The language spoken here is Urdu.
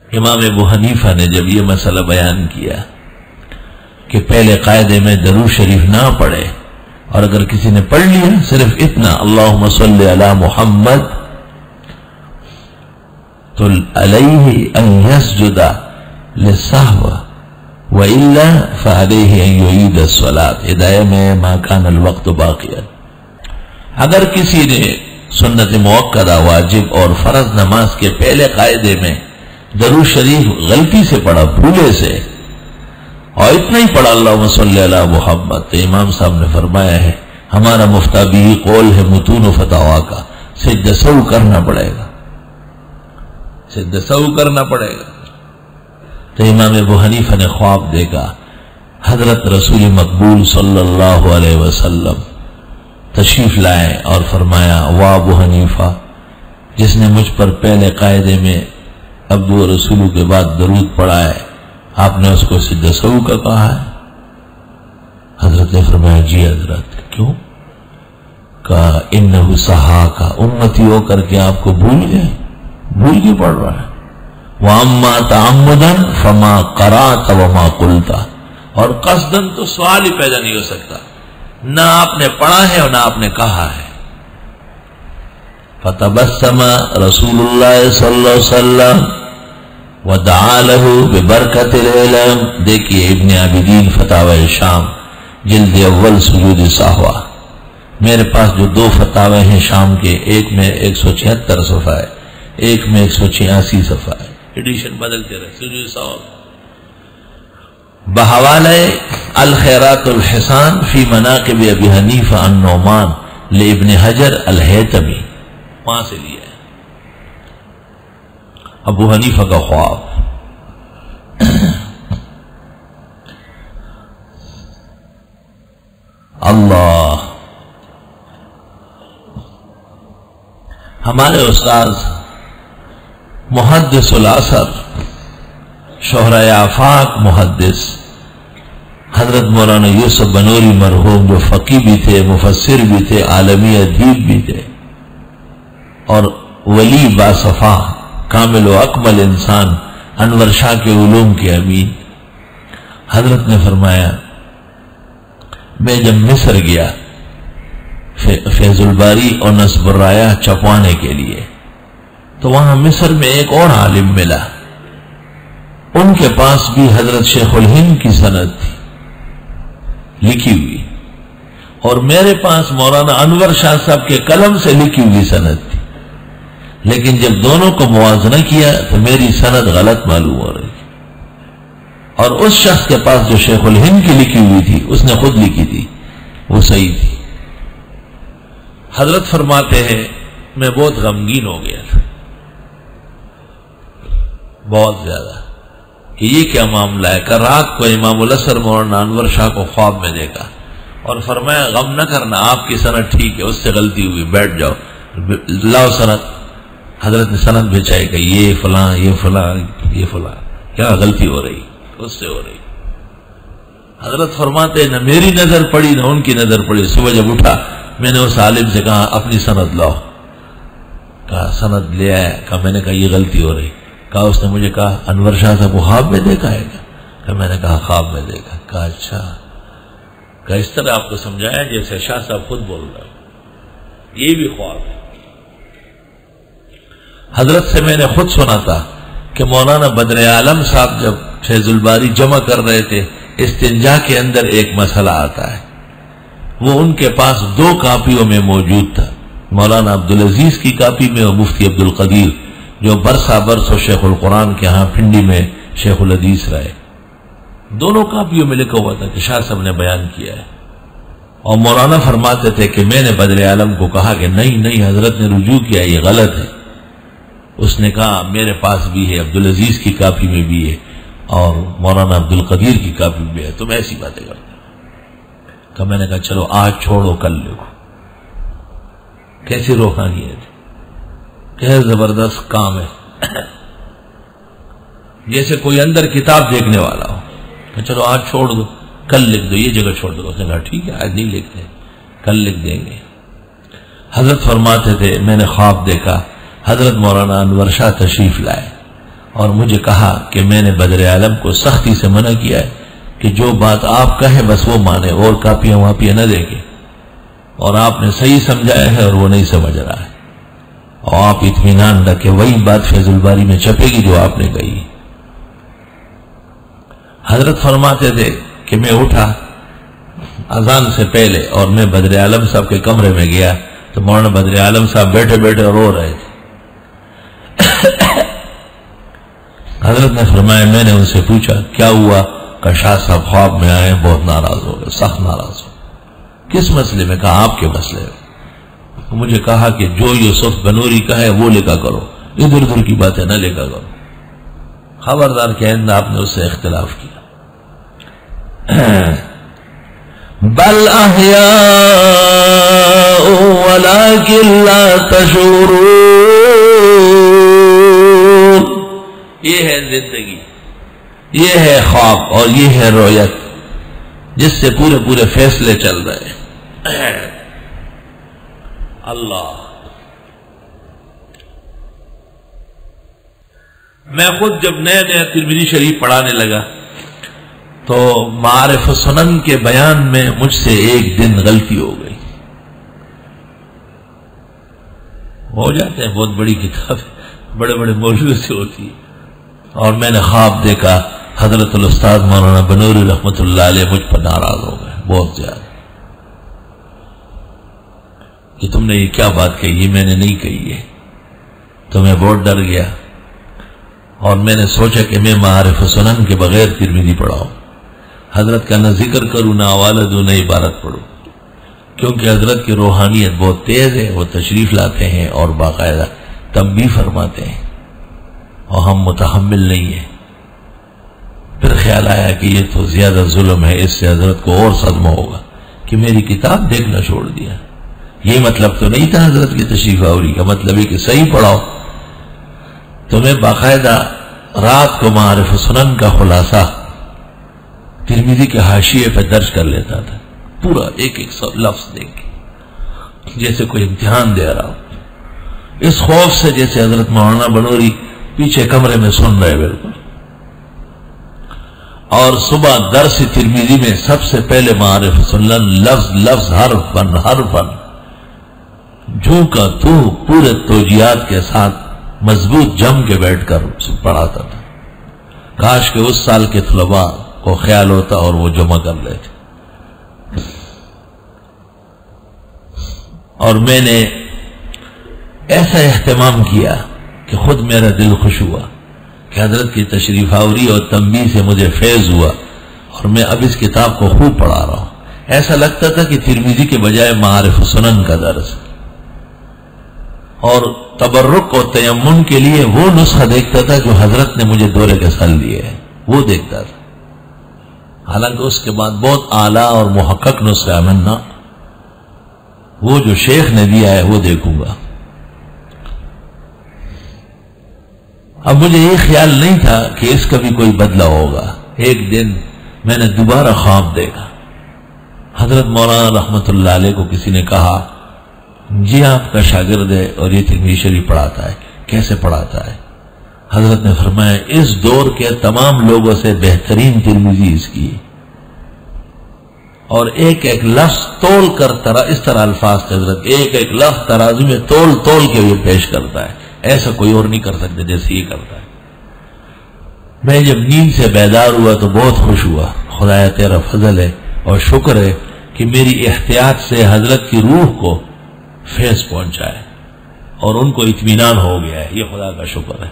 امام ابو حنیفہ نے جب یہ مسئلہ بیان کیا کہ پہلے قاعدے میں درود شریف نہ پڑھے، اور اگر کسی نے پڑھ لیا صرف اتنا اللہم صلی علی محمد تو علیہ ان یسجد للسہو وَإِلَّا فَعَلَيْهِ أَن يُعِيدَ الصَّلَاةَ ہدایہ میں ما کان الوقت باقیا، اگر کسی نے سنت مؤکدہ واجب اور فرض نماز کے پہلے قاعدے میں درود شریف غلطی سے پڑھا، بھولے سے، اور اتنا ہی پڑھا اللہم صلی علی محمد، تو امام صاحب نے فرمایا ہے ہمارا مفتابی قول ہے متون و فتاوا کا، سجدہ سہو کرنا پڑے گا، سجدہ سہو کرنا پڑے گا۔ تو امام ابو حنیفہ نے خواب دیکھا حضرت رسول مقبول صلی اللہ علیہ وسلم تشریف لائے اور فرمایا واہ ابو حنیفہ، جس نے مجھ پر پہلے قاعدے میں ابو رسولو کے بعد درود پڑھا ہے، آپ نے اس کو سجدہ سہو کا کہا ہے؟ حضرت نے فرمایا جی حضرت۔ کیوں؟ کہا انہو سہا کا، امتی ہو کر کے آپ کو بھول گئے، بھول کے پڑھ رہا ہے۔ وَأَمَّا تَعَمُّدًا فَمَا قَرَأْتَ وَمَا قُلْتَ، اور قصداً تو سوال ہی پیدا نہیں ہو سکتا، نہ آپ نے پڑھا ہے اور نہ آپ نے کہا ہے۔ فَتَبَسَّمَ رسول اللہ صلی اللہ علیہ وسلم وَدَعَا لَهُ بِبَرْكَةِ الْعِلْمِ، دیکھیے ابن عابدین فتاوی شام جلد اول سجود سہوا، میرے پاس جو دو فتاوی ہیں شام کے، ایک میں 176 صفحہ ہے، ایک میں 186 صفحہ ہے، ایڈیشن بدلتے رہے، سجود سہوا بحوالہ الخیرات الحسان فی مناقب ابی حنیفہ النعمان لابن حجر الہیتمی، وہاں سے لیا ہے ابو حنیفہ کا خواب۔ اللہ، ہمارے استاذ محدث العصر شہرۂ آفاق محدث حضرت مولانا یوسف بنوری مرحوم، جو فقی بھی تھے، مفسر بھی تھے، عالمی ادیب بھی تھے، اور ولی باصفا کامل و اکمل انسان، انور شاہ کے علوم کے امین، حضرت نے فرمایا میں جب مصر گیا فیض الباری اور نصب الرایہ چھپوانے کے لیے، تو وہاں مصر میں ایک اور عالم ملا، ان کے پاس بھی حضرت شیخ الہند کی سند تھی لکھی ہوئی، اور میرے پاس مولانا انور شاہ صاحب کے قلم سے لکھی ہوئی سند تھی، لیکن جب دونوں کو موازنہ کیا تو میری سند غلط معلوم ہو رہی، اور اس شخص کے پاس جو شیخ الہند کی لکھی ہوئی تھی، اس نے خود لکھی تھی، وہ صحیح تھی۔ حضرت فرماتے ہیں میں بہت غمگین ہو گیا تھا، بہت زیادہ، کہ یہ کیا معاملہ ہے۔ کہ رات کو امام الاسر مولانا انور شاہ کو خواب میں دیکھا اور فرمایا غم نہ کرنا، آپ کی سند ٹھیک ہے، اس سے غلطی ہوئی، بیٹھ جاؤ، لاؤ سند۔ حضرت نے سند بھیجائی کہ یہ فلاں یہ فلاں یہ فلاں، کیا غلطی ہو رہی، اس سے ہو رہی۔ حضرت فرماتے نہ میری نظر پڑی نہ ان کی نظر پڑی۔ صبح جب اٹھا میں نے اس عالم سے کہا اپنی سند لاؤ، کہا سند لے آیا، کہا میں نے کہا یہ غلطی ہو رہی، کہا اس نے مجھے کہا انور شاہ صاحب کو خواب میں دیکھا ہے کیا؟ کہ میں نے کہا خواب میں دیکھا۔ کہا اچھا، کہا اس طرح آپ کو سمجھایا جیسے شاہ صاحب خود بول رہا ہے، یہ بھی خواب ہے۔ حضرت سے میں نے خود سنا تھا کہ مولانا بدر عالم صاحب جب فیض الباری جمع کر رہے تھے، استنجا کے اندر ایک مسئلہ آتا ہے، وہ ان کے پاس 2 کاپیوں میں موجود تھا، مولانا عبدالعزیز کی کاپی میں اور مفتی عبدالقدیر جو برسا برس و شیخ القرآن کے ہاں پنڈی میں شیخ الحدیث رہے، دونوں کاپیوں میں لکھا ہوا تھا کہ شاہ صاحب نے بیان کیا ہے۔ اور مولانا فرماتے تھے کہ میں نے بدر عالم کو کہا کہ نہیں حضرت نے رجوع کیا، یہ غلط ہے۔ اس نے کہا میرے پاس بھی ہے، عبدالعزیز کی کاپی میں بھی ہے اور مولانا عبدالقدیر کی کاپی میں ہے، تم ایسی باتیں کرتے۔ کہ میں نے کہا چلو آج چھوڑو کل لکھو۔ کیسی روحانیت ہے، کیا زبردست کام ہے، جیسے کوئی اندر کتاب دیکھنے والا ہو کہ چلو آج چھوڑ دو کل لکھ دو، یہ جگہ چھوڑ دو۔ اس نے کہا ٹھیک ہے آج نہیں لکھتے، کل لکھ دیں گے۔ حضرت فرماتے تھے میں نے خواب دیکھا حضرت مولانا انور شاہ تشریف لائے اور مجھے کہا کہ میں نے بدر عالم کو سختی سے منع کیا ہے کہ جو بات آپ کہیں بس وہ مانے، اور کاپیاں واپیاں نہ دیکھیں، اور آپ نے صحیح سمجھایا ہے اور وہ نہیں سمجھ رہا ہے، اور آپ اطمینان رکھیں وہی بات فیض الباری میں چھپے گی جو آپ نے کہی۔ حضرت فرماتے تھے کہ میں اٹھا اذان سے پہلے اور میں بدر عالم صاحب کے کمرے میں گیا تو مولانا بدر عالم صاحب بیٹھے بیٹھے رو رہے تھے۔ حضرت نے فرمایا، میں نے ان سے پوچھا کیا ہوا؟ کہ شاہ صاحب خواب میں آئے، بہت ناراض ہو گئے، سخت ناراض ہو۔ کس مسئلے میں؟ کہا آپ کے مسئلے میں۔ مجھے کہا کہ جو یوسف بنوری کا ہے وہ لکھا کرو، ادھر ادھر کی باتیں نہ لکھا کرو۔ خبردار کہ آئندہ آپ نے اس سے اختلاف کیا۔ بل احیاء ولکن لا تشعرون، یہ ہے زندگی، یہ ہے خواب اور یہ ہے رویت جس سے پورے پورے فیصلے چل رہے ہیں۔ اللہ، میں خود جب نیا نیا ترمذی شریف پڑھانے لگا تو معارف سنن کے بیان میں مجھ سے ایک دن غلطی ہو گئی۔ ہو جاتے ہیں، بہت بڑی کتاب بڑے بڑے مولوی سے ہوتی ہے۔ اور میں نے خواب دیکھا، حضرت الاستاذ مولانا بنوری رحمت اللہ علیہ مجھ پر ناراض ہو گئے بہت زیادہ کہ تم نے یہ کیا بات کہی، یہ میں نے نہیں کہی ہے۔ تو میں بہت ڈر گیا اور میں نے سوچا کہ میں معارف سنن کے بغیر ترمذی پڑھاؤں، حضرت کا نہ ذکر کروں، نہ حوالہ دوں، نہ عبارت پڑھوں، کیونکہ حضرت کی روحانیت بہت تیز ہے، وہ تشریف لاتے ہیں اور باقاعدہ تنبیہ فرماتے ہیں اور ہم متحمل نہیں ہیں۔ پھر خیال آیا کہ یہ تو زیادہ ظلم ہے، اس سے حضرت کو اور صدمہ ہوگا کہ میری کتاب دیکھنا چھوڑ دیا۔ یہ مطلب تو نہیں تھا حضرت کی تشریف آوری کا، مطلب ہے کہ صحیح پڑھاؤ۔ تو میں باقاعدہ رات کو معارف سنن کا خلاصہ ترمذی کے حاشیے پہ درج کر لیتا تھا، پورا ایک ایک لفظ دیکھ کے جیسے کوئی امتحان دے رہا ہو، اس خوف سے جیسے حضرت مولانا بنوری پیچھے کمرے میں سن رہے بالکل۔ اور صبح درس ترمذی میں سب سے پہلے معارف سنن لفظ لفظ حرفن جو کا تو پورے توجیہات کے ساتھ مضبوط جم کے بیٹھ کر پڑھاتا تھا۔ کاش کہ اس سال کے طلباء کو خیال ہوتا اور وہ جمع کر لیتے۔ اور میں نے ایسا اہتمام کیا کہ خود میرا دل خوش ہوا کہ حضرت کی تشریف آوری اور تنبیہ سے مجھے فیض ہوا اور میں اب اس کتاب کو خوب پڑھا رہا ہوں۔ ایسا لگتا تھا کہ ترمذی کے بجائے معارف سنن کا درس، اور تبرک اور تیمم کے لیے وہ نسخہ دیکھتا تھا جو حضرت نے مجھے دورے کے سال دیے ہیں، وہ دیکھتا تھا۔ حالانکہ اس کے بعد بہت اعلیٰ اور محقق نسخہ ہے، منا وہ جو شیخ نے دیا ہے وہ دیکھوں گا۔ اب مجھے یہ خیال نہیں تھا کہ اس کا بھی کوئی بدلہ ہوگا۔ ایک دن میں نے دوبارہ خواب دیکھا، حضرت مولانا رحمت اللہ علیہ کو کسی نے کہا جی آپ کا شاگرد ہے اور یہ ترمذی شریف پڑھاتا ہے، کیسے پڑھاتا ہے؟ حضرت نے فرمایا اس دور کے تمام لوگوں سے بہترین ترمذی اس کی، اور ایک ایک لفظ تول کر اس طرح الفاظ تھے حضرت، ایک ایک لفظ ترازو میں تول کے یہ پیش کرتا ہے، ایسا کوئی اور نہیں کر سکتا جیسے یہ کرتا ہے۔ میں جب نیند سے بیدار ہوا تو بہت خوش ہوا، خدایا تیرا فضل ہے اور شکر ہے کہ میری احتیاط سے حضرت کی روح کو فیض پہنچا ہے اور ان کو اطمینان ہو گیا ہے، یہ خدا کا شکر ہے۔